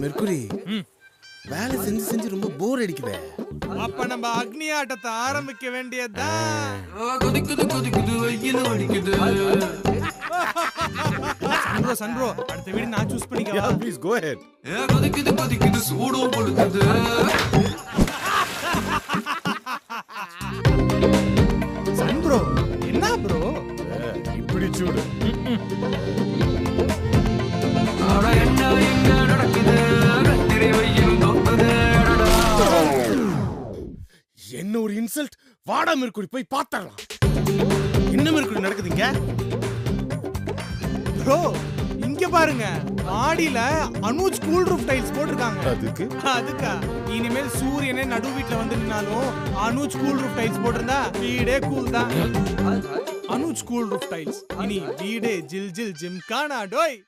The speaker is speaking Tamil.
மெர்க்குரி வேலை செஞ்சு செஞ்சு ரொம்ப போர் அடிக்குதே. அப்ப நம்ம அக்னி ஆட்டத்தை ஆரம்பிக்க வேண்டியதுதான். சன்ப்ரோ அடுத்த வீடு நான் சூஸ் பண்ணிக்கவா? Please go ahead. கொதிக்குது சூடும் பொழுது. சன்ப்ரோ என்ன ப்ரோ இப்படி சூடு? என்ன ஒரு இன்சல்ட். வாடா மெர்க்குரி போய் பாத்தறலாம். என்ன மெர்க்குரி நடக்குதுங்க? ப்ரோ இங்க பாருங்க, மாடியில அனுஜ் கூல் ரூஃப் டைல்ஸ் போட்டிருக்காங்க. அதுக்கா இனிமேல் சூரியனே நடு வீட்ல வந்து நின்னாலும் அனுஜ் கூல் ரூஃப் டைல்ஸ் போட்டிருந்தா வீடே கூல் தான். அனுஜ் கூல் ரூஃப் டைல்ஸ், இனி வீடே ஜில் ஜில் ஜிம்கானா டோய்.